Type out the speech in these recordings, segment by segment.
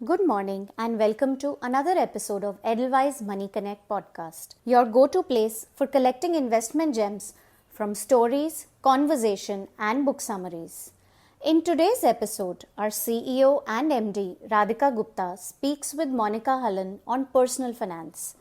Good morning and welcome to another episode of Edelweiss Money Konnect podcast, your go-to place for collecting investment gems from stories, conversation and book summaries. In today's episode, our CEO and MD Radhika Gupta speaks with Monika Halan on personal finance.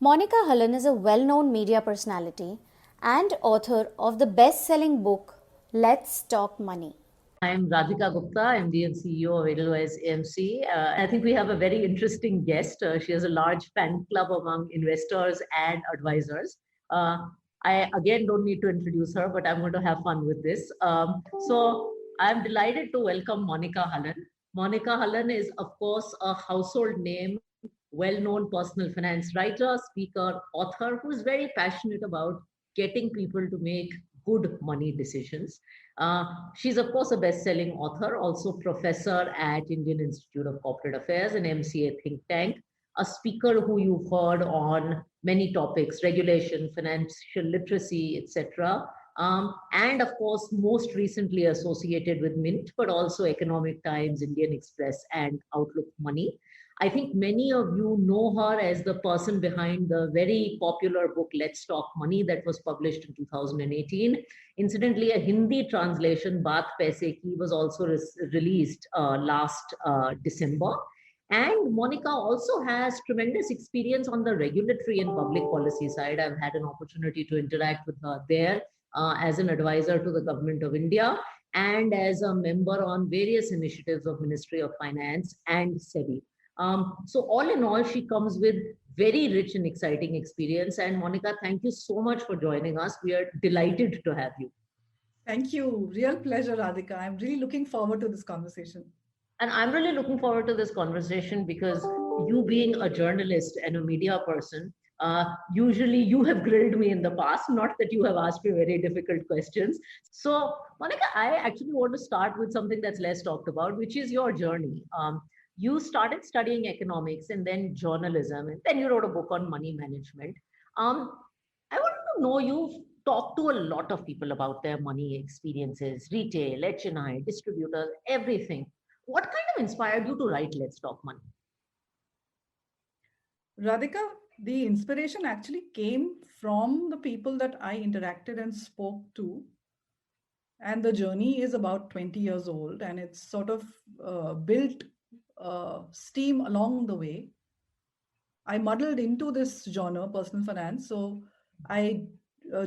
Monika Halan is a well-known media personality and author of the best-selling book Let's Talk Money. I'm Radhika Gupta, MD and CEO of Edelweiss AMC. I think we have a very interesting guest. She has a large fan club among investors and advisors. I again don't need to introduce her, but I'm going to have fun with this. So I'm delighted to welcome Monika Halan. Monika Halan is, of course, a household name, well-known personal finance writer, speaker, author, who is very passionate about getting people to make good money decisions. She's, of course, a best-selling author, also professor at Indian Institute of Corporate Affairs, an MCA think tank, a speaker who you've heard on many topics, regulation, financial literacy, etc. And, of course, most recently associated with Mint, but also Economic Times, Indian Express, and Outlook Money. I think many of you know her as the person behind the very popular book Let's Talk Money that was published in 2018. Incidentally, a Hindi translation, Baat Paise Ki, was also released last December. And Monika also has tremendous experience on the regulatory and public policy side. I've had an opportunity to interact with her there as an advisor to the Government of India and as a member on various initiatives of Ministry of Finance and SEBI. So all in all, she comes with very rich and exciting experience. And Monika, thank you so much for joining us. We are delighted to have you. Thank you. Real pleasure, Radhika. I'm really looking forward to this conversation. And I'm really looking forward to this conversation because you being a journalist and a media person, usually you have grilled me in the past, not that you have asked me very difficult questions. So, Monika, I actually want to start with something that's less talked about, which is your journey. You started studying economics and then journalism, and then you wrote a book on money management. I want to know, you've talked to a lot of people about their money experiences, retail, HNI, distributors, everything. What kind of inspired you to write Let's Talk Money? Radhika, the inspiration actually came from the people that I interacted and spoke to. And the journey is about 20 years old, and it's sort of built steam along the way. I muddled into this genre, personal finance. So I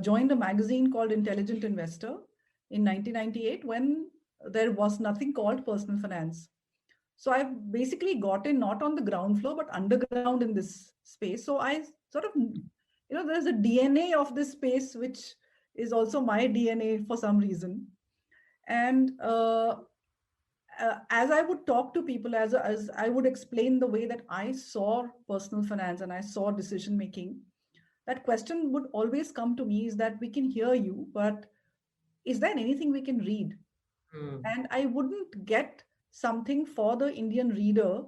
joined a magazine called Intelligent Investor in 1998 when there was nothing called personal finance. So I've basically got in not on the ground floor, but underground in this space. So I sort of, there's a DNA of this space, which is also my DNA for some reason. And as I would talk to people, as I would explain the way that I saw personal finance and I saw decision making, that question would always come to me is that we can hear you, but is there anything we can read? And I wouldn't get something for the Indian reader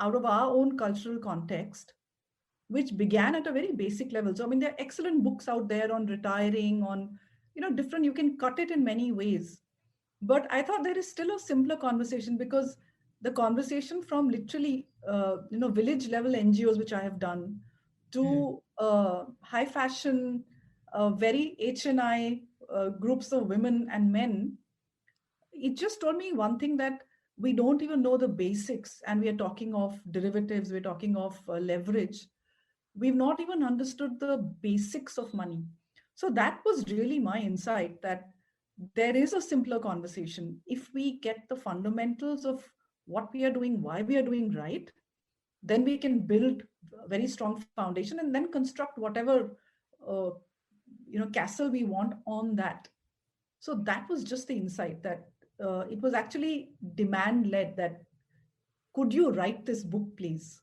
out of our own cultural context, which began at a very basic level. So, I mean, there are excellent books out there on retiring, on, different, you can cut it in many ways. But I thought there is still a simpler conversation because the conversation from literally, village level NGOs, which I have done, to high fashion, very HNI groups of women and men, it just told me one thing, that we don't even know the basics, and we are talking of derivatives, we're talking of leverage. We've not even understood the basics of money. So that was really my insight, that there is a simpler conversation. If we get the fundamentals of what we are doing, why we are doing right, then we can build a very strong foundation and then construct whatever castle we want on that. So that was just the insight, that it was actually demand led, that could you write this book, please?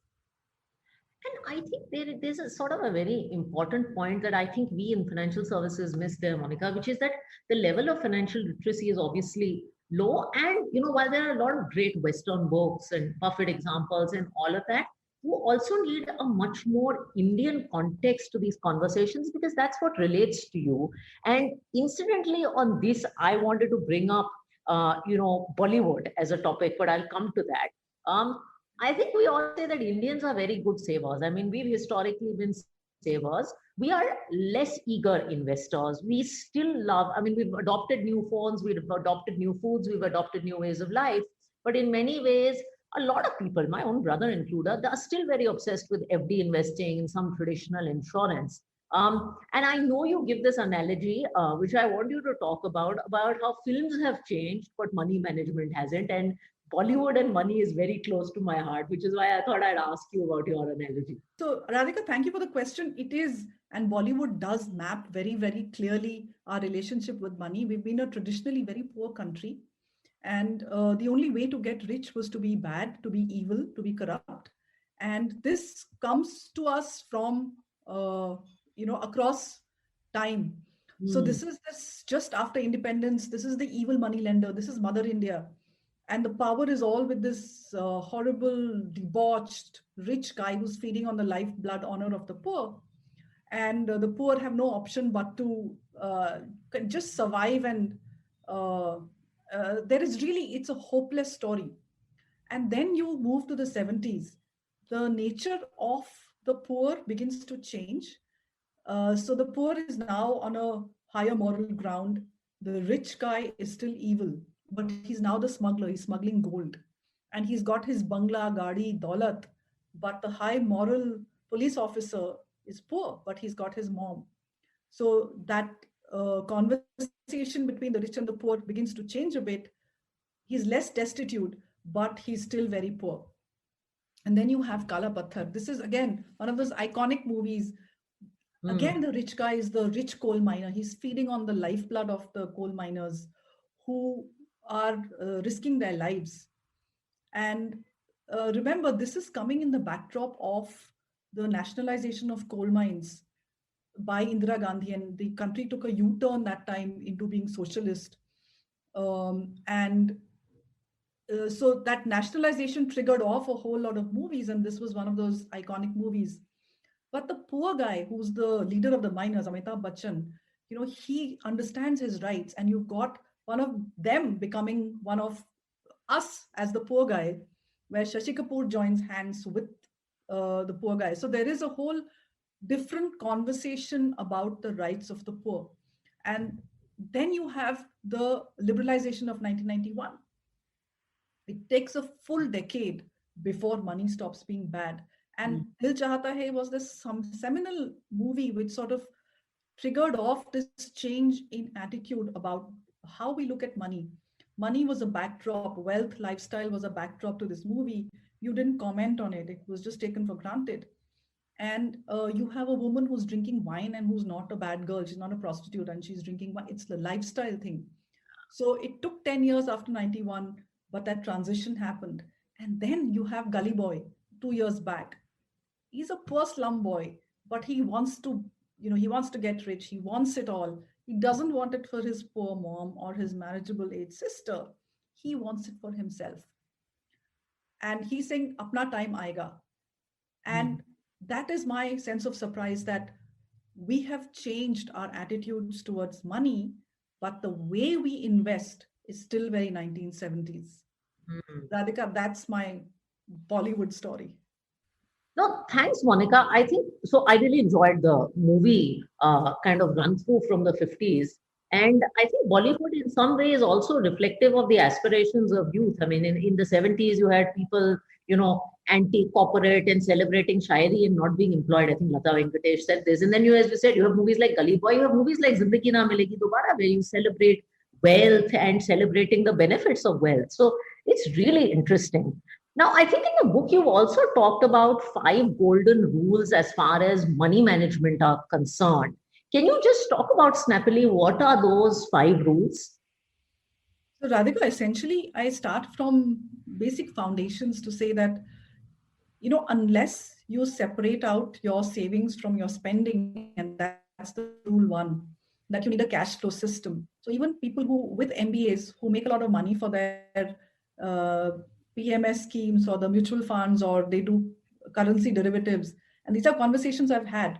And I think there's a sort of a very important point that I think we in financial services miss there, Monika, which is that the level of financial literacy is obviously low. And, while there are a lot of great Western books and Buffett examples and all of that, you also need a much more Indian context to these conversations because that's what relates to you. And incidentally, on this, I wanted to bring up, Bollywood as a topic, but I'll come to that. I think we all say that Indians are very good savers. I mean, we've historically been savers. We are less eager investors. We still love, I mean, we've adopted new phones, we've adopted new foods, we've adopted new ways of life. But in many ways, a lot of people, my own brother included, they are still very obsessed with FD investing in some traditional insurance. And I know you give this analogy, which I want you to talk about how films have changed, but money management hasn't. And Bollywood and money is very close to my heart, which is why I thought I'd ask you about your analogy. So, Radhika, thank you for the question. It is, and Bollywood does map very, very clearly our relationship with money. We've been a traditionally very poor country, and the only way to get rich was to be bad, to be evil, to be corrupt. And this comes to us from, across time. So Hmm. this is this just after independence. This is the evil money lender. This is Mother India, and the power is all with this horrible, debauched, rich guy who's feeding on the lifeblood honor of the poor. And the poor have no option but to just survive. And uh, there is really, it's a hopeless story. And then you move to the 70s. The nature of the poor begins to change. So the poor is now on a higher moral ground. The rich guy is still evil, but he's now the smuggler. He's smuggling gold. And he's got his bangla, gadi, daulat. But the high moral police officer is poor, but he's got his mom. So that conversation between the rich and the poor begins to change a bit. He's less destitute, but he's still very poor. And then you have Kala Patthar. This is again one of those iconic movies. Again, Hmm. the rich guy is the rich coal miner. He's feeding on the lifeblood of the coal miners who are risking their lives. And remember, this is coming in the backdrop of the nationalization of coal mines by Indira Gandhi, and the country took a U-turn that time into being socialist. And so that nationalization triggered off a whole lot of movies, and this was one of those iconic movies. But the poor guy who's the leader of the miners, Amitabh Bachchan, he understands his rights, and you've got one of them becoming one of us as the poor guy, where Shashi Kapoor joins hands with the poor guy. So there is a whole different conversation about the rights of the poor. And then you have the liberalization of 1991. It takes a full decade before money stops being bad. Hmm. And Dil Chahata Hai was this some seminal movie which sort of triggered off this change in attitude about how we look at money. Money was a backdrop, wealth, lifestyle was a backdrop to this movie. You didn't comment on it, it was just taken for granted. And you have a woman who's drinking wine and who's not a bad girl. She's not a prostitute and she's drinking wine. It's the lifestyle thing. So it took 10 years after 91, but that transition happened. And then you have Gully Boy 2 years back. He's a poor slum boy, but he wants to, he wants to get rich. He wants it all. He doesn't want it for his poor mom or his marriageable age sister. He wants it for himself. And he's saying, Apna time aega. Hmm. And that is my sense of surprise that we have changed our attitudes towards money, but the way we invest is still very 1970s. Hmm. Radhika, that's my Bollywood story. No, thanks, Monica. I think so. I really enjoyed the movie kind of run through from the 50s. And I think Bollywood, in some way, is also reflective of the aspirations of youth. I mean, in the 70s, you had people, anti corporate and celebrating shairi and not being employed. I think Lata Venkatesh said this. And then you, as you said, you have movies like Gully Boy, you have movies like Zindagi Na Milegi Dobara, where you celebrate wealth and celebrating the benefits of wealth. So it's really interesting. Now, I think in the book, you've also talked about 5 golden rules as far as money management are concerned. Can you just talk about snappily what are those 5 rules? So, Radhika, essentially, I start from basic foundations to say that, unless you separate out your savings from your spending, and that's the rule one, that you need a cash flow system. So, even people who, with MBAs, who make a lot of money for their uh, PMS schemes or the mutual funds, or they do currency derivatives, and these are conversations I've had.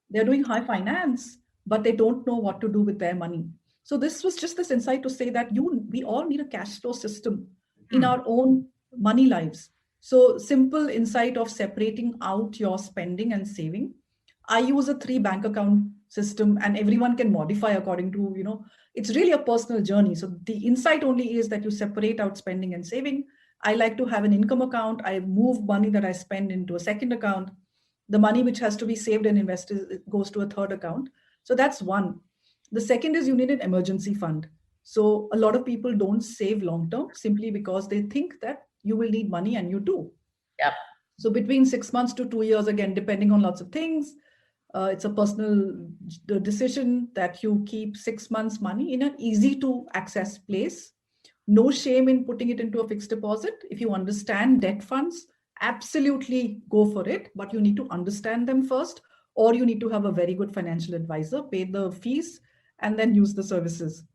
They're doing high finance, but they don't know what to do with their money. So this was just this insight to say that we all need a cash flow system in Hmm. our own money lives. So simple insight of separating out your spending and saving. I use a 3 bank account system, and everyone can modify according to, it's really a personal journey. So the insight only is that you separate out spending and saving. I like to have an income account. I move money that I spend into a second account. The money which has to be saved and invested goes to a third account. So that's one. The second is you need an emergency fund. So a lot of people don't save long term simply because they think that you will need money, and you do. Yeah. So between 6 months to 2 years, again, depending on lots of things, it's a personal decision that you keep 6 months money in an easy to access place. No shame in putting it into a fixed deposit. If you understand debt funds, absolutely go for it, but you need to understand them first, or you need to have a very good financial advisor, pay the fees, and then use the services.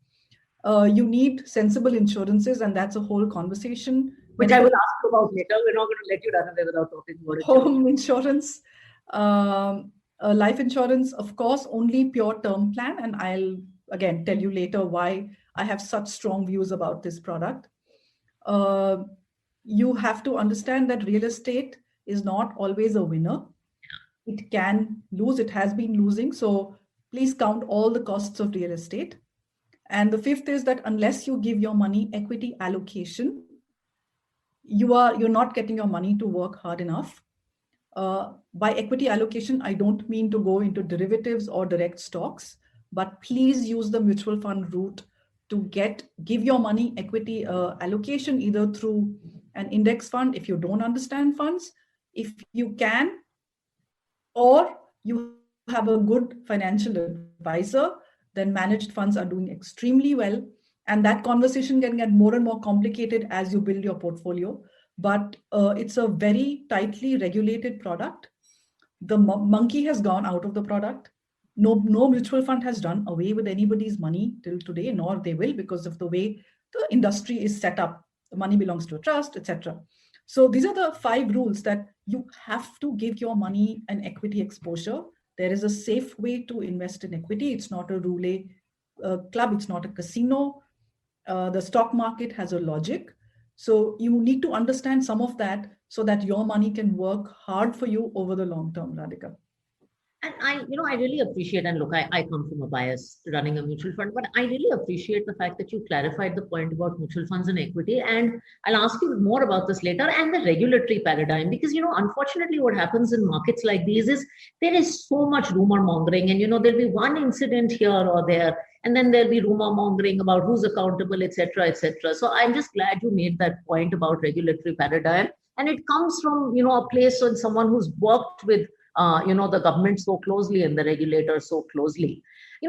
You need sensible insurances, and that's a whole conversation. Which I will ask about later. We're not going to let you run away without talking about it. Home insurance, life insurance, of course, only pure term plan. And I'll again tell you later why I have such strong views about this product. You have to understand that real estate is not always a winner. It can lose, it has been losing. So please count all the costs of real estate. And the fifth is that unless you give your money equity allocation, you're not getting your money to work hard enough. By equity allocation, I don't mean to go into derivatives or direct stocks, but please use the mutual fund route to give your money equity allocation, either through an index fund if you don't understand funds, if you can, or you have a good financial advisor. Then managed funds are doing extremely well. And that conversation can get more and more complicated as you build your portfolio. But it's a very tightly regulated product. The monkey has gone out of the product. No mutual fund has done away with anybody's money till today, nor they will, because of the way the industry is set up. The money belongs to a trust, etc. So these are the 5 rules that you have to give your money an equity exposure. There is a safe way to invest in equity. It's not a roulette club. It's not a casino. The stock market has a logic. So you need to understand some of that so that your money can work hard for you over the long term, Radhika. And I really appreciate, and look, I come from a bias running a mutual fund, but I really appreciate the fact that you clarified the point about mutual funds and equity. And I'll ask you more about this later, and the regulatory paradigm, because, unfortunately, what happens in markets like these is there is so much rumor mongering, and, there'll be one incident here or there, and then there'll be rumor mongering about who's accountable, etc., etc. So I'm just glad you made that point about regulatory paradigm. And it comes from, a place of someone who's worked with the government so closely and the regulators so closely.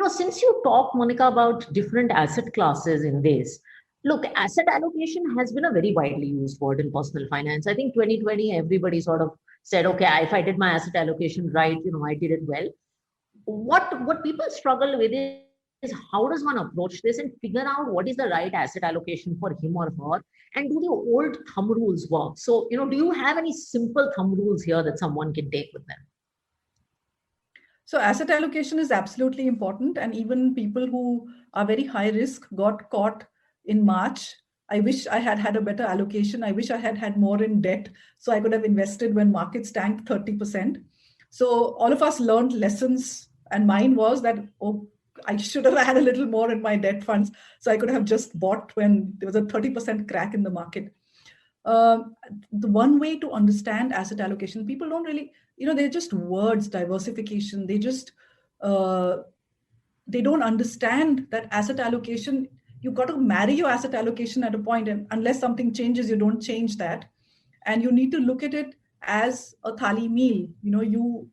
Since you talk, Monika, about different asset classes in this, look, asset allocation has been a very widely used word in personal finance. I think 2020, everybody sort of said, okay, if I did my asset allocation right, I did it well. What people struggle with is how does one approach this and figure out what is the right asset allocation for him or her, and do the old thumb rules work? So, do you have any simple thumb rules here that someone can take with them? So asset allocation is absolutely important. And even people who are very high risk got caught in March. I wish I had had a better allocation. I wish I had had more in debt so I could have invested when markets tanked 30%. So all of us learned lessons. And mine was that, I should have had a little more in my debt funds so I could have just bought when there was a 30% crack in the market. The one way to understand asset allocation, people don't really, they're just words, diversification. They just, they don't understand that asset allocation, you've got to marry your asset allocation at a point, and unless something changes, you don't change that. And you need to look at it as a thali meal. You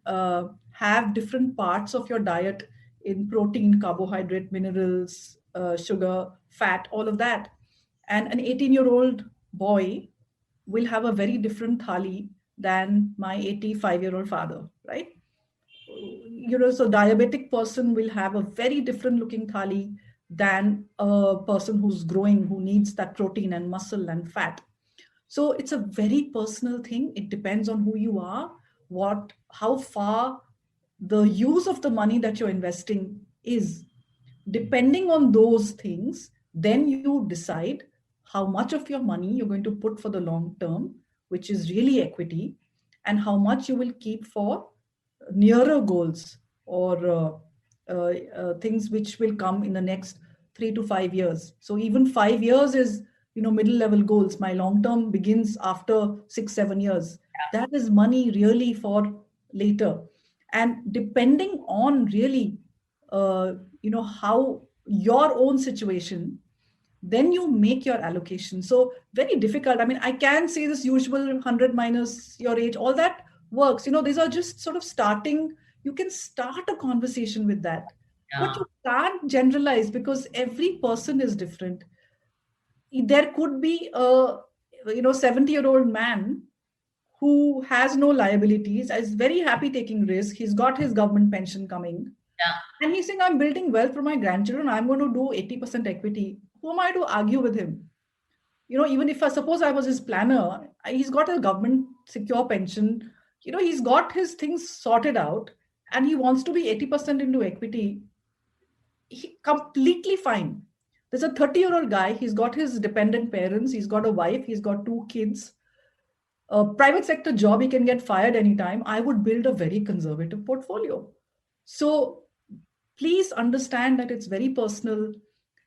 have different parts of your diet in protein, carbohydrate, minerals, sugar, fat, all of that. And an 18-year-old boy will have a very different thali than my 85-year-old father, right? So diabetic person will have a very different looking thali than a person who's growing, who needs that protein and muscle and fat. So it's a very personal thing. It depends on who you are, how far the use of the money that you're investing is. Depending on those things, then you decide how much of your money you're going to put for the long term, which is really equity, and how much you will keep for nearer goals or things which will come in the next 3 to 5 years. So even 5 years is, middle level goals. My long term begins after 6, 7 years. That is money really for later. And depending on really, how your own situation, then you make your allocation. So very difficult. I mean, I can say this usual 100 minus your age, all that works. These are just sort of starting. You can start a conversation with that, but Yeah. you can't generalize because every person is different. There could be a 70-year-old man who has no liabilities, is very happy taking risk. He's got his government pension coming, Yeah. and he's saying, I'm building wealth for my grandchildren. I'm going to do 80% equity. Who am I to argue with him? Even if I suppose I was his planner, he's got a government secure pension. He's got his things sorted out, and he wants to be 80% into equity. He completely fine. There's a 30-year-old guy. He's got his dependent parents. He's got a wife. He's got 2 kids. A private sector job, he can get fired anytime. I would build a very conservative portfolio. So please understand that it's very personal.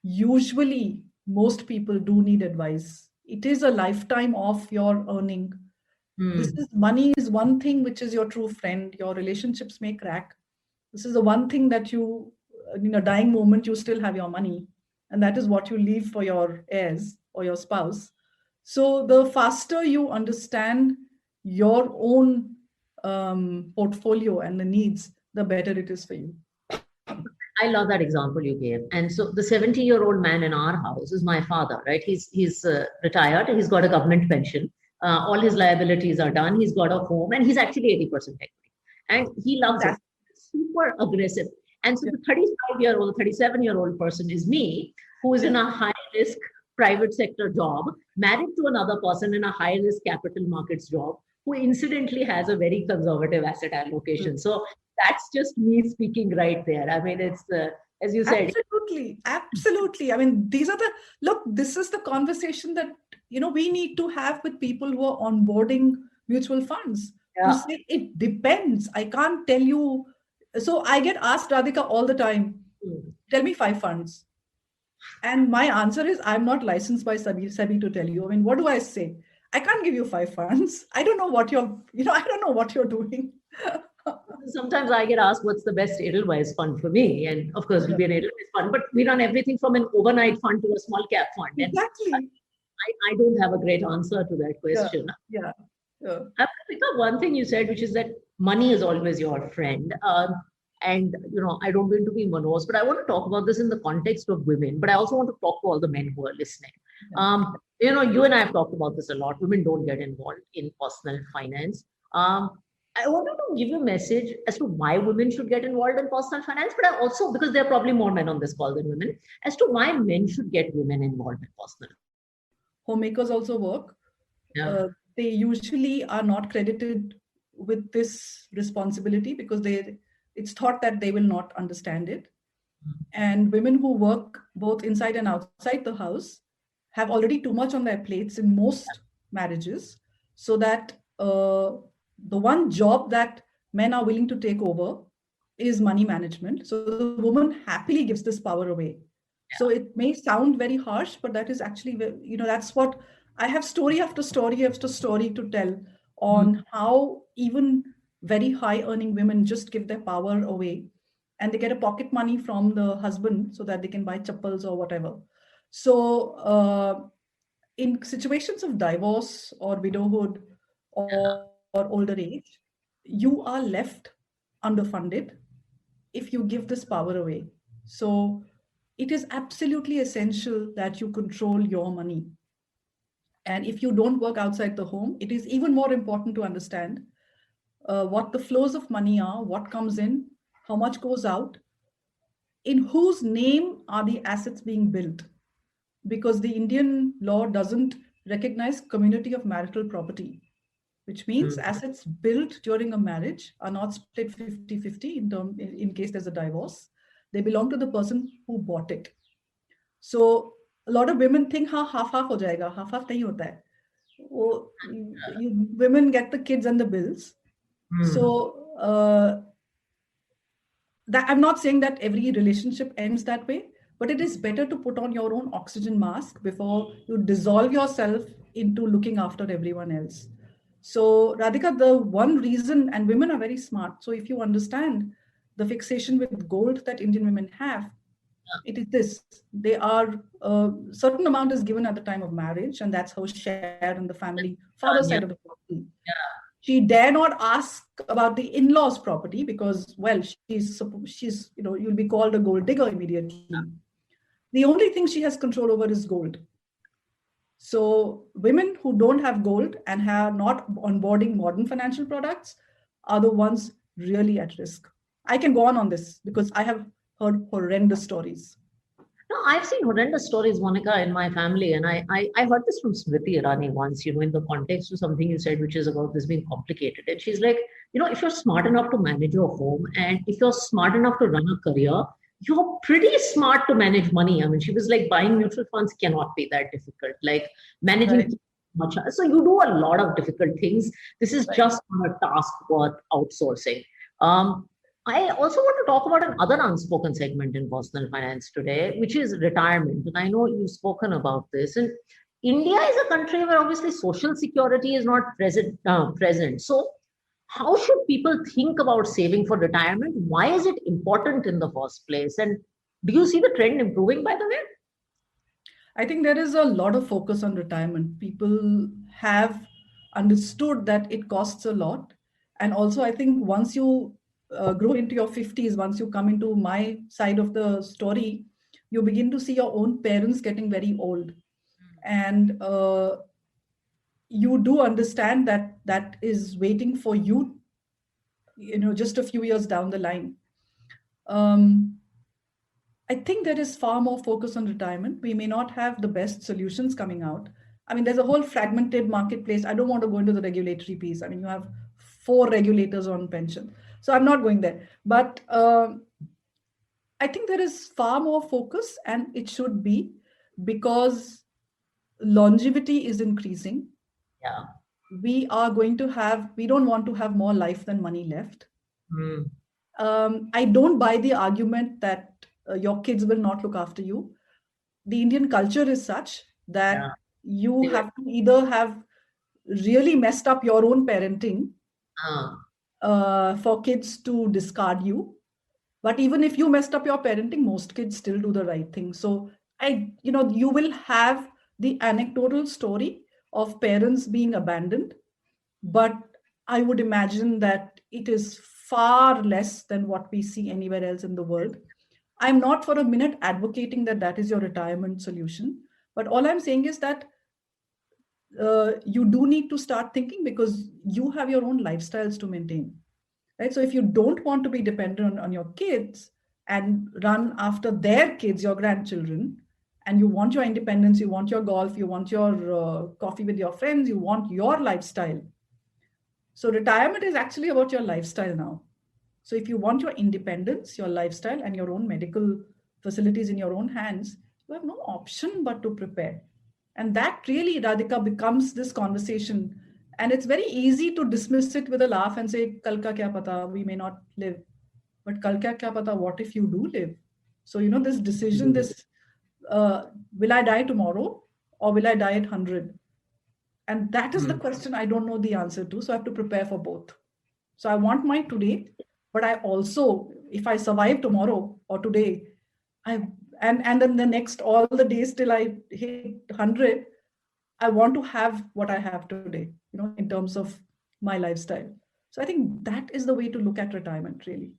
Usually, most people do need advice. It is a lifetime of your earning. This is money is one thing which is your true friend. Your relationships may crack. This is the one thing that you, in a dying moment, you still have your money, and that is what you leave for your heirs or your spouse. So the faster you understand your own portfolio and the needs, the better it is for you. I love that example you gave. And so the 70-year-old man in our house is my father, right? He's retired. He's got a government pension. All his liabilities are done. He's got a home, and he's actually 80% equity. And he loves it. Super aggressive. And so the 35-year-old, 37-year-old person is me, who is in a high-risk private sector job, married to another person in a high-risk capital markets job, who incidentally has a very conservative asset allocation. So that's just me speaking right there. I mean, it's as you said. Absolutely. I mean, this is the conversation that, we need to have with people who are onboarding mutual funds. Yeah. To say it depends. I can't tell you. So I get asked, Radhika, all the time, tell me 5 funds. And my answer is, I'm not licensed by SEBI to tell you. I mean, what do I say? I can't give you 5 funds. I don't know what I don't know what you're doing. Sometimes I get asked, what's the best Edelweiss fund for me? And of course, it'll be an Edelweiss fund, but we run everything from an overnight fund to a small cap fund. Exactly. And I don't have a great answer to that question. Yeah. I want to pick up one thing you said, which is that money is always your friend. And, I don't mean to be morose, but I want to talk about this in the context of women, but I also want to talk to all the men who are listening. You and I have talked about this a lot. Women don't get involved in personal finance. I wanted to give you a message as to why women should get involved in personal finance, but I also, because there are probably more men on this call than women, as to why men should get women involved in personal. Homemakers also work. Yeah. They usually are not credited with this responsibility because it's thought that they will not understand it. And women who work both inside and outside the house have already too much on their plates in most marriages, so that the one job that men are willing to take over is money management. So the woman happily gives this power away. So it may sound very harsh, but that is actually, that's what I have story after story after story to tell on how even very high earning women just give their power away, and they get a pocket money from the husband so that they can buy chappals or whatever. So in situations of divorce or widowhood or older age, you are left underfunded if you give this power away. So it is absolutely essential that you control your money. And if you don't work outside the home, it is even more important to understand what the flows of money are, what comes in, how much goes out, in whose name are the assets being built. Because the Indian law doesn't recognize community of marital property, which means assets built during a marriage are not split 50-50 in case there's a divorce. They belong to the person who bought it. So a lot of women think, half-half ho jayega. Half-half nahi hota hai. Oh, women get the kids and the bills. So that I'm not saying that every relationship ends that way, but it is better to put on your own oxygen mask before you dissolve yourself into looking after everyone else. So, Radhika, the one reason, and women are very smart. So, if you understand the fixation with gold that Indian women have, it is this: they are certain amount is given at the time of marriage, and that's how share in the family, father side of the property. She dare not ask about the in-laws property because, well, she's you'll be called a gold digger immediately. The only thing she has control over is gold. So women who don't have gold and have not onboarding modern financial products are the ones really at risk. I can go on this because I have heard horrendous stories. No, I've seen horrendous stories, Monica, in my family. And I heard this from Smriti Irani once, in the context of something you said, which is about this being complicated. And she's like, if you're smart enough to manage your home and if you're smart enough to run a career, you're pretty smart to manage money. I mean, she was like, buying mutual funds cannot be that difficult. Like managing Right. much. So you do a lot of difficult things. This is just not a task worth outsourcing. I also want to talk about another unspoken segment in personal finance today, which is retirement. And I know you've spoken about this. And India is a country where obviously social security is not present. So how should people think about saving for retirement? Why is it important in the first place? And do you see the trend improving, by the way? I think there is a lot of focus on retirement. People have understood that it costs a lot. And also, I think once you grow into your 50s, once you come into my side of the story, you begin to see your own parents getting very old. And you do understand that that is waiting for you, just a few years down the line. I think there is far more focus on retirement. We may not have the best solutions coming out. I mean, there's a whole fragmented marketplace. I don't want to go into the regulatory piece. I mean, you have 4 regulators on pension. So I'm not going there. But I think there is far more focus, and it should be, because longevity is increasing. Yeah. We don't want to have more life than money left. I don't buy the argument that your kids will not look after you. The Indian culture is such that you have to either have really messed up your own parenting for kids to discard you. But even if you messed up your parenting, most kids still do the right thing. So you will have the anecdotal story of parents being abandoned, but I would imagine that it is far less than what we see anywhere else in the world. I'm not for a minute advocating that that is your retirement solution, but all I'm saying is that you do need to start thinking, because you have your own lifestyles to maintain, right? So if you don't want to be dependent on your kids and run after their kids, your grandchildren, and you want your independence, you want your golf, you want your coffee with your friends, you want your lifestyle. So retirement is actually about your lifestyle now. So if you want your independence, your lifestyle, and your own medical facilities in your own hands, you have no option but to prepare. And that really, Radhika, becomes this conversation. And it's very easy to dismiss it with a laugh and say, Kal ka kya pata, we may not live. But kal ka kya pata, what if you do live? So, this decision, will I die tomorrow or will I die at 100? And that is the question I don't know the answer to. So I have to prepare for both. So I want my today, but I also, if I survive tomorrow or today, and then the next all the days till I hit 100, I want to have what I have today, in terms of my lifestyle. So I think that is the way to look at retirement, really.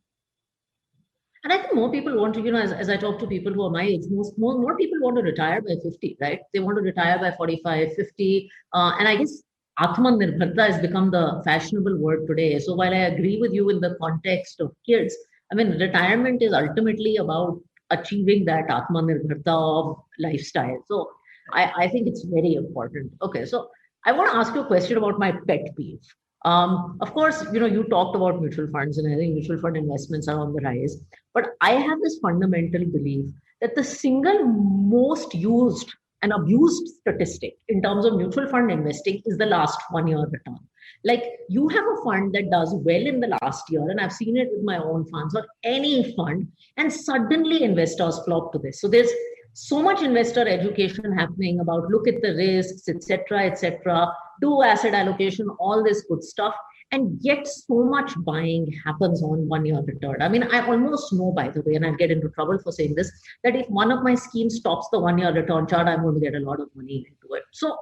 And I think more people want to, as I talk to people who are my age, more people want to retire by 50, right? They want to retire by 45, 50. And I guess Atmanirbharta has become the fashionable word today. So while I agree with you in the context of kids, I mean, retirement is ultimately about achieving that Atmanirbharta of lifestyle. So I think it's very important. Okay, so I want to ask you a question about my pet peeve. Of course, you talked about mutual funds, and I think mutual fund investments are on the rise. But I have this fundamental belief that the single most used an abused statistic in terms of mutual fund investing is the last 1 year return. Like you have a fund that does well in the last year, and I've seen it with my own funds or any fund, and suddenly investors flock to this. So there's so much investor education happening about look at the risks, etc., do asset allocation, all this good stuff. And yet so much buying happens on 1 year return. I mean, I almost know, by the way, and I'll get into trouble for saying this, that if one of my schemes stops the 1 year return chart, I'm going to get a lot of money into it. So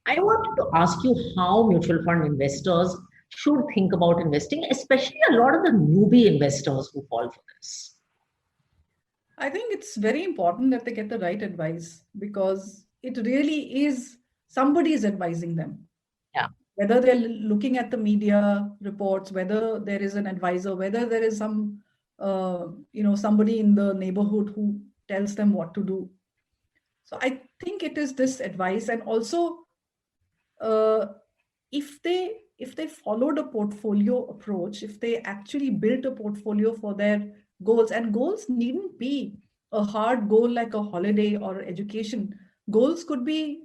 I wanted to ask you how mutual fund investors should think about investing, especially a lot of the newbie investors who fall for this. I think it's very important that they get the right advice, because it really is somebody is advising them. Yeah. Whether they're looking at the media reports, whether there is an advisor, whether there is some, somebody in the neighborhood who tells them what to do. So I think it is this advice, and also if they followed a portfolio approach, if they actually built a portfolio for their goals, and goals needn't be a hard goal like a holiday or education. Goals could be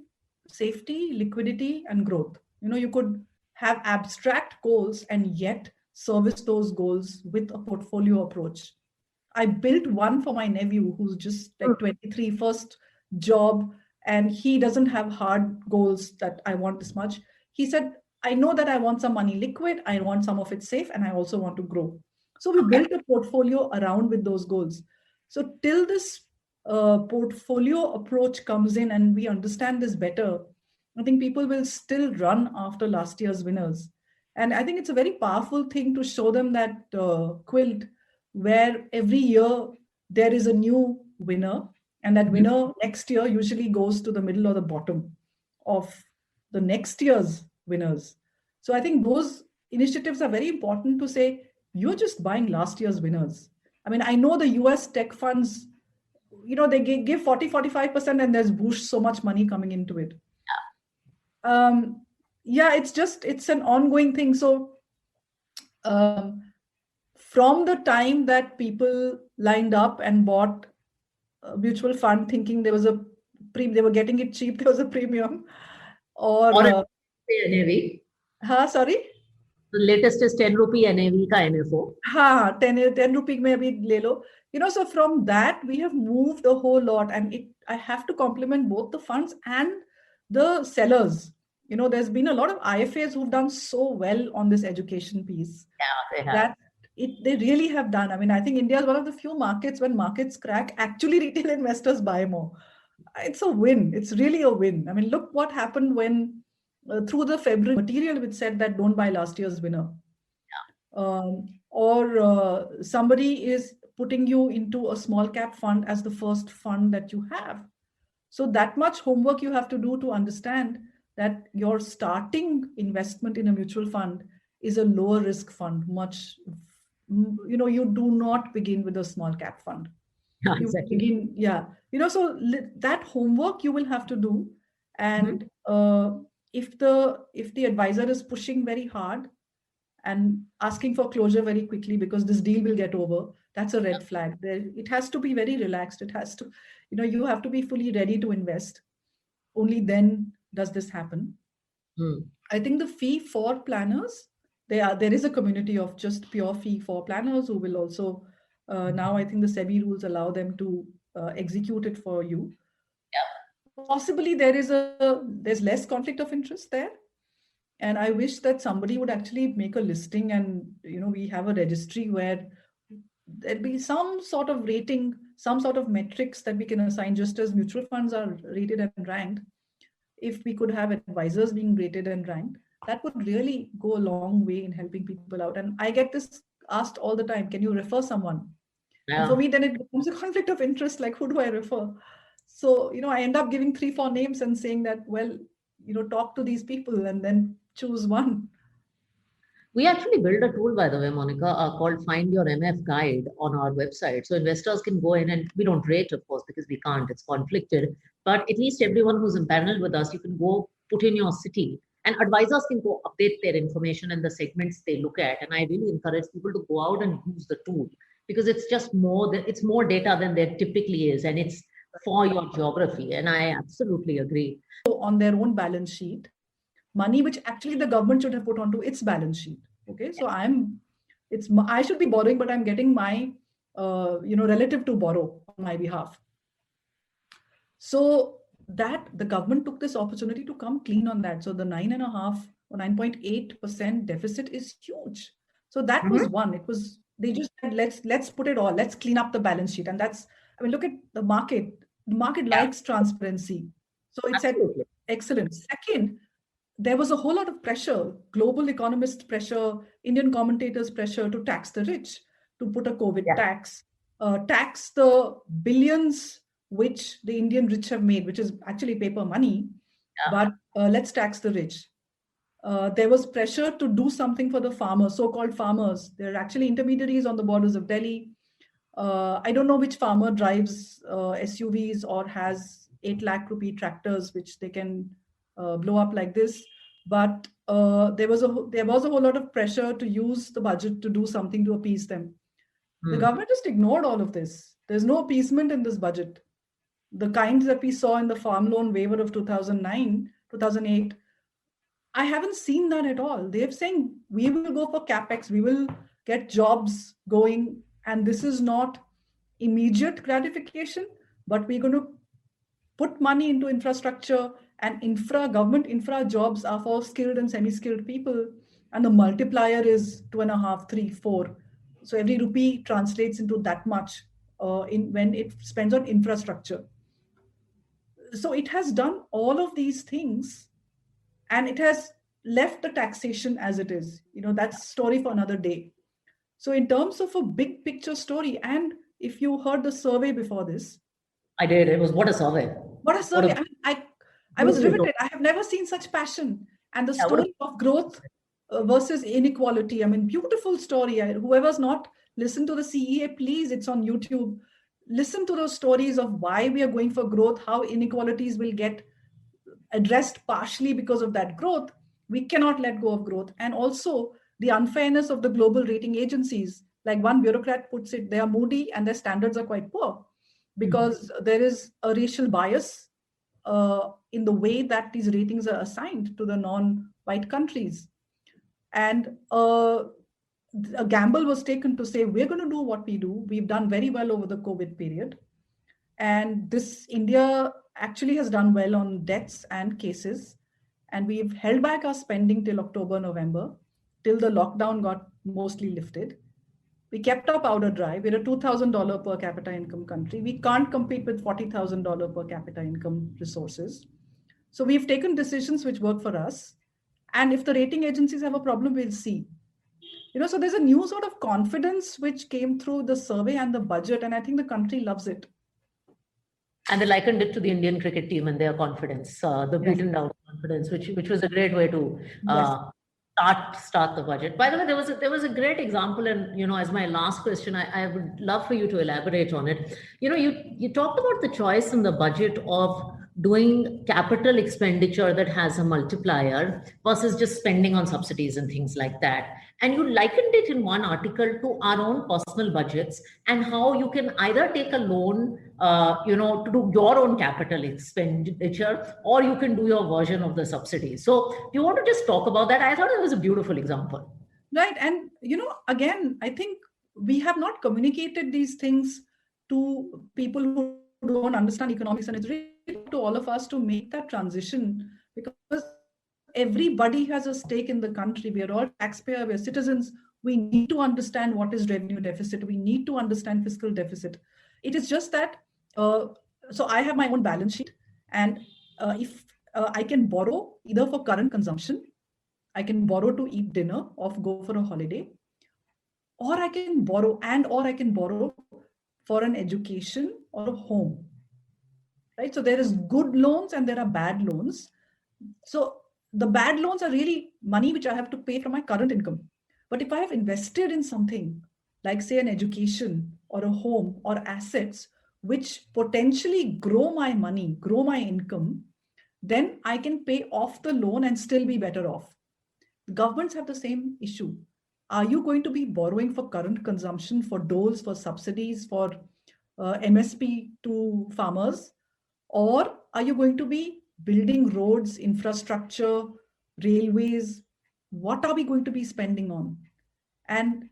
safety, liquidity, and growth. You could have abstract goals and yet service those goals with a portfolio approach. I built one for my nephew who's just like 23, first job, and he doesn't have hard goals that I want this much. He said, I know that I want some money liquid, I want some of it safe, and I also want to grow. So we built a portfolio around with those goals. So till this portfolio approach comes in and we understand this better, I think people will still run after last year's winners. And I think it's a very powerful thing to show them that quilt where every year there is a new winner, and that winner next year usually goes to the middle or the bottom of the next year's winners. So I think those initiatives are very important to say, you're just buying last year's winners. I mean, I know the US tech funds, they give 40-45% and there's whoosh, so much money coming into it. It's an ongoing thing. So from the time that people lined up and bought a mutual fund thinking there was they were getting it cheap, there was a premium, or NAV. Sorry? The latest is 10 rupee NAV ka NFO. 10 rupee mein abhi le lo. So from that we have moved a whole lot, and I have to compliment both the funds and the sellers. There's been a lot of IFAs who've done so well on this education piece. Yeah, they have. They really have done. I mean, I think India is one of the few markets when markets crack, actually retail investors buy more. It's a win. It's really a win. I mean, look what happened when through the February material which said that don't buy last year's winner. Or somebody is putting you into a small cap fund as the first fund that you have. So that much homework you have to do to understand that your starting investment in a mutual fund is a lower risk fund. You do not begin with a small cap fund. Exactly. So that homework you will have to do. And if the advisor is pushing very hard and asking for closure very quickly because this deal will get over, that's a red flag. It has to be very relaxed. It has to, you have to be fully ready to invest. Only then does this happen. I think the fee for planners, there is a community of just pure fee for planners who will also, now I think the SEBI rules allow them to execute it for you. Yeah. Possibly there's less conflict of interest there. And I wish that somebody would actually make a listing and, we have a registry where there'd be some sort of rating, some sort of metrics that we can assign, just as mutual funds are rated and ranked. If we could have advisors being rated and ranked, that would really go a long way in helping people out. And I get this asked all the time, can you refer someone? Yeah. And for me, then it becomes a conflict of interest, like who do I refer? So, I end up giving 3-4 names and saying that, well, talk to these people and then choose one. We actually built a tool, by the way, Monika, called Find Your MF Guide on our website. So investors can go in, and we don't rate, of course, because we can't, it's conflicted. But at least everyone who's empaneled with us, you can go put in your city, and advisors can go update their information in the segments they look at. And I really encourage people to go out and use the tool, because it's just more data than there typically is. And it's for your geography. And I absolutely agree. On their own balance sheet, money which actually the government should have put onto its balance sheet. Okay, so I should be borrowing, but I'm getting my relative to borrow on my behalf. So that the government took this opportunity to come clean on that. So the 9.5 or 9.8% deficit is huge. So that was one. It was, they just said, let's put it all, let's clean up the balance sheet. And that's, I mean, look at the market. The market likes transparency. So it said, Absolutely. excellent. Second, there was a whole lot of pressure, global economist pressure, Indian commentators pressure to tax the rich, to put a COVID tax, tax the billions which the Indian rich have made, which is actually paper money, but let's tax the rich. There was pressure to do something for the farmers, so-called farmers. They're actually intermediaries on the borders of Delhi. I don't know which farmer drives SUVs or has 8 lakh rupee tractors, which they can blow up like this. But there was a whole lot of pressure to use the budget to do something to appease them. The government just ignored all of this. There's no appeasement in this budget. The kinds that we saw in the farm loan waiver of 2009, 2008, I haven't seen that at all. They're saying we will go for capex, we will get jobs going, and this is not immediate gratification, but we're going to put money into infrastructure, and government infra jobs are for skilled and semi-skilled people, and the multiplier is 2.5, 3, 4. So every rupee translates into that much when it spends on infrastructure. So it has done all of these things, and it has left the taxation as it is. That's a story for another day. So in terms of a big picture story, and if you heard the survey before this. I did. It was, what a survey. What a survey. I was riveted. I have never seen such passion. And the story of growth versus inequality. I mean, beautiful story. Whoever's not listened to the CEA, please, it's on YouTube. Listen to those stories of why we are going for growth, how inequalities will get addressed partially because of that growth. We cannot let go of growth. And also the unfairness of the global rating agencies. Like one bureaucrat puts it, they are moody and their standards are quite poor because there is a racial bias in the way that these ratings are assigned to the non-white countries. And a gamble was taken to say, we're going to do what we do. We've done very well over the COVID period. And India actually has done well on deaths and cases. And we've held back our spending till October, November, till the lockdown got mostly lifted. We kept our powder dry. We're a $2,000 per capita income country. We can't compete with $40,000 per capita income resources. So we've taken decisions which work for us. And if the rating agencies have a problem, we'll see. So there's a new sort of confidence which came through the survey and the budget. And I think the country loves it. And they likened it to the Indian cricket team and their confidence, the beaten down confidence, which was a great way to start the budget. By the way, there was a great example, and as my last question, I would love for you to elaborate on it. You talked about the choice in the budget of doing capital expenditure that has a multiplier versus just spending on subsidies and things like that. And you likened it in one article to our own personal budgets and how you can either take a loan, to do your own capital expenditure, or you can do your version of the subsidies. So do you want to just talk about that? I thought it was a beautiful example. Right. And, again, I think we have not communicated these things to people who don't understand economics, and it's really up to all of us to make that transition, because everybody has a stake in the country. We are all taxpayers, we are citizens. We need to understand what is revenue deficit. We need to understand fiscal deficit. It is just that, so I have my own balance sheet, and if I can borrow either for current consumption, I can borrow to eat dinner or go for a holiday, or I can borrow for an education or a home, right? So there is good loans and there are bad loans. So the bad loans are really money which I have to pay from my current income. But if I have invested in something like, say, an education or a home or assets, which potentially grow my money, grow my income, then I can pay off the loan and still be better off. Governments have the same issue. Are you going to be borrowing for current consumption, for doles, for subsidies, for MSP to farmers? Or are you going to be building roads, infrastructure, railways? What are we going to be spending on? And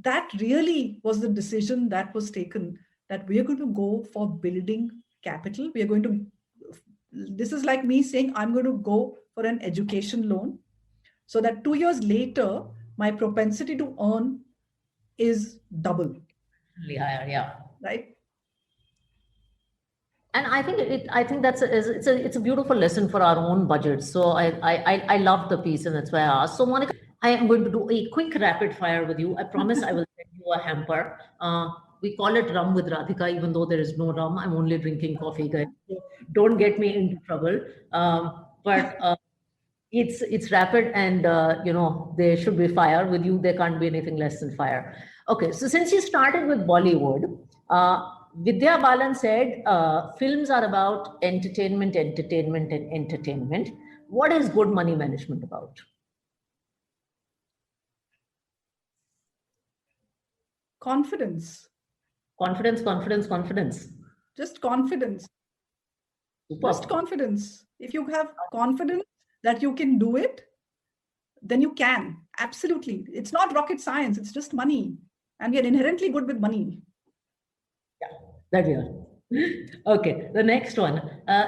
that really was the decision that was taken, that we are going to go for building capital. We are going to, this is like me saying, I'm going to go for an education loan so that 2 years later, my propensity to earn is double. Higher, yeah. Right? And I think it's a beautiful lesson for our own budget. So I love the piece, and that's why I asked. So Monika, I am going to do a quick rapid fire with you. I promise I will send you a hamper. We call it rum with Radhika, even though there is no rum. I'm only drinking coffee, guys. So don't get me into trouble. But it's rapid, and there should be fire. With you, there can't be anything less than fire. Okay, so since you started with Bollywood, Vidya Balan said, films are about entertainment, entertainment, and entertainment. What is good money management about? Confidence. Confidence, confidence, confidence. Just confidence. Super. Just confidence. If you have confidence that you can do it, then you can. Absolutely. It's not rocket science. It's just money. And we are inherently good with money. Yeah, that we are. Okay, the next one.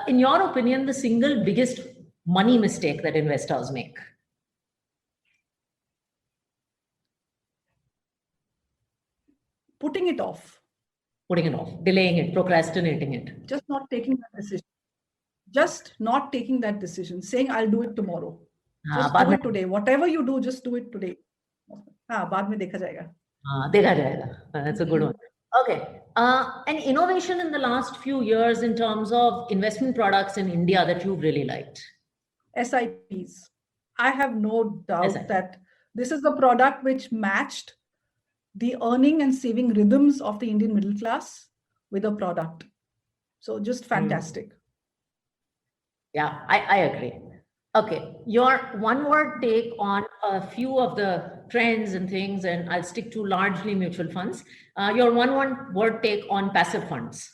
In your opinion, the single biggest money mistake that investors make? Putting it off. Putting it off, delaying it, procrastinating it. Just not taking that decision. Just not taking that decision. Saying, I'll do it tomorrow. Just do it today. Whatever you do, just do it today. बाद में देखा जाएगा. देखा जाएगा. That's a good one. Okay. An innovation in the last few years in terms of investment products in India that you really liked? SIPs. I have no doubt that this is the product which matched the earning and saving rhythms of the Indian middle class with a product. So just fantastic. Yeah, I agree. Okay, your one-word take on a few of the trends and things, and I'll stick to largely mutual funds. Your one-word take on passive funds.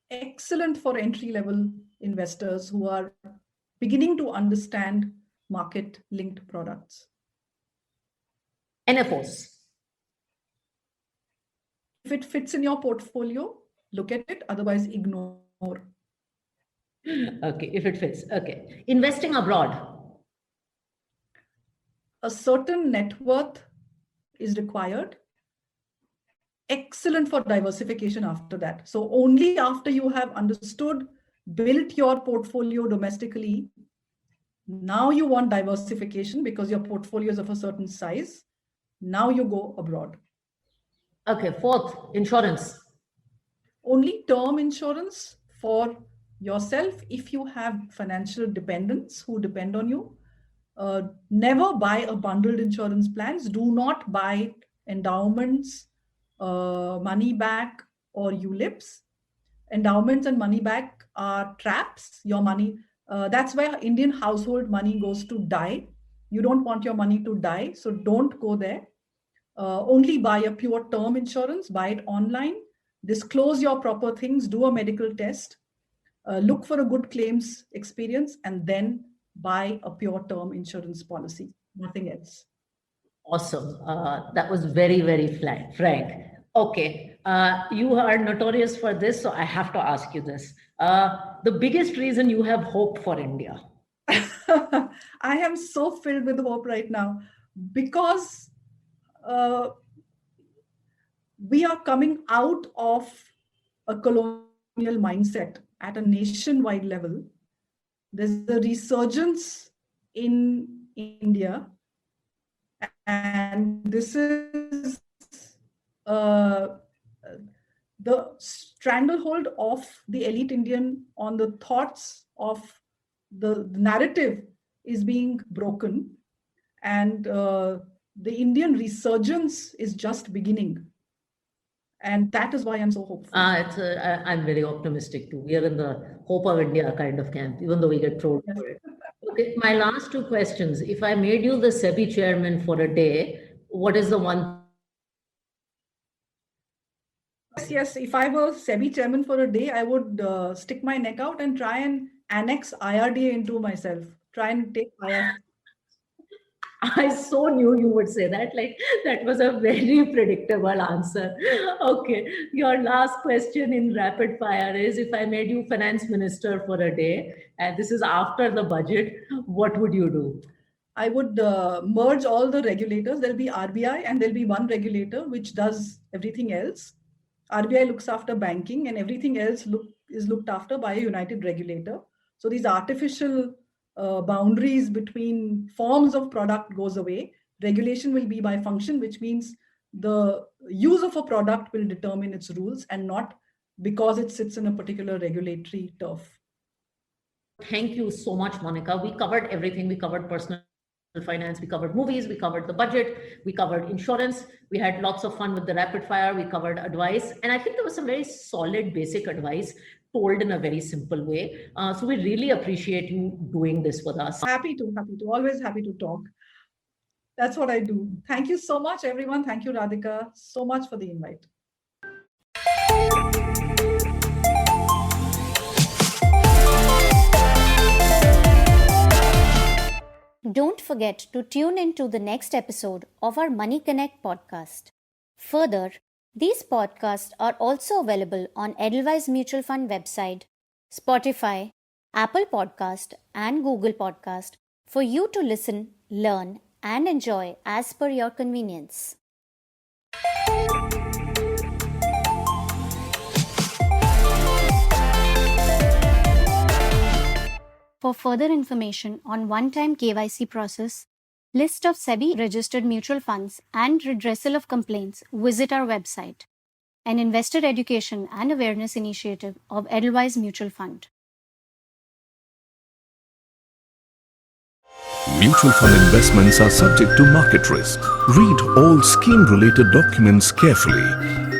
Excellent for entry-level investors who are beginning to understand market-linked products. NFOs. If it fits in your portfolio, look at it, otherwise ignore. Okay, if it fits. Okay. Investing abroad. A certain net worth is required. Excellent for diversification after that. So only after you have understood, built your portfolio domestically, now you want diversification because your portfolio is of a certain size. Now you go abroad. Okay, fourth, insurance. Only term insurance for yourself if you have financial dependents who depend on you. Never buy a bundled insurance plans. Do not buy endowments, money back, or ULIPs. Endowments and money back are traps. Your money, that's why Indian household money goes to die. You don't want your money to die, so don't go there. Only buy a pure term insurance, buy it online, disclose your proper things, do a medical test, look for a good claims experience, and then buy a pure term insurance policy, nothing else. Awesome. That was very, very frank. Okay. You are notorious for this, so I have to ask you this. The biggest reason you have hope for India? I am so filled with hope right now because we are coming out of a colonial mindset at a nationwide level. There's a resurgence in India, and this is the stranglehold of the elite Indian on the thoughts of the narrative is being broken, and the Indian resurgence is just beginning. And that is why I'm so hopeful. I'm very optimistic too. We are in the hope of India kind of camp, even though we get trolled for it. Okay, my last two questions. If I made you the SEBI chairman for a day, what is the one Yes. If I were SEBI chairman for a day, I would stick my neck out and try and annex IRDA into myself. Try and take IR. I so knew you would say that. Like, that was a very predictable answer. Okay. Your last question in rapid fire is, if I made you finance minister for a day, and this is after the budget, what would you do? I would merge all the regulators. There'll be RBI and there'll be one regulator which does everything else. RBI looks after banking and everything else is looked after by a united regulator. So these artificial boundaries between forms of product goes away. Regulation will be by function, which means the use of a product will determine its rules and not because it sits in a particular regulatory turf. Thank you so much, Monika. We covered everything. We covered personal finance, we covered movies, we covered the budget, we covered insurance, we had lots of fun with the rapid fire, we covered advice. And I think there was some very solid basic advice told in a very simple way. So we really appreciate you doing this with us. Happy to, always happy to talk. That's what I do. Thank you so much, everyone. Thank you, Radhika, so much for the invite. Don't forget to tune in to the next episode of our Money Connect podcast. Further, these podcasts are also available on Edelweiss Mutual Fund website, Spotify, Apple Podcast and Google Podcast for you to listen, learn and enjoy as per your convenience. For further information on one-time KYC process, list of SEBI registered mutual funds and redressal of complaints, visit our website, an investor education and awareness initiative of Edelweiss Mutual Fund. Mutual fund investments are subject to market risk. Read all scheme-related documents carefully.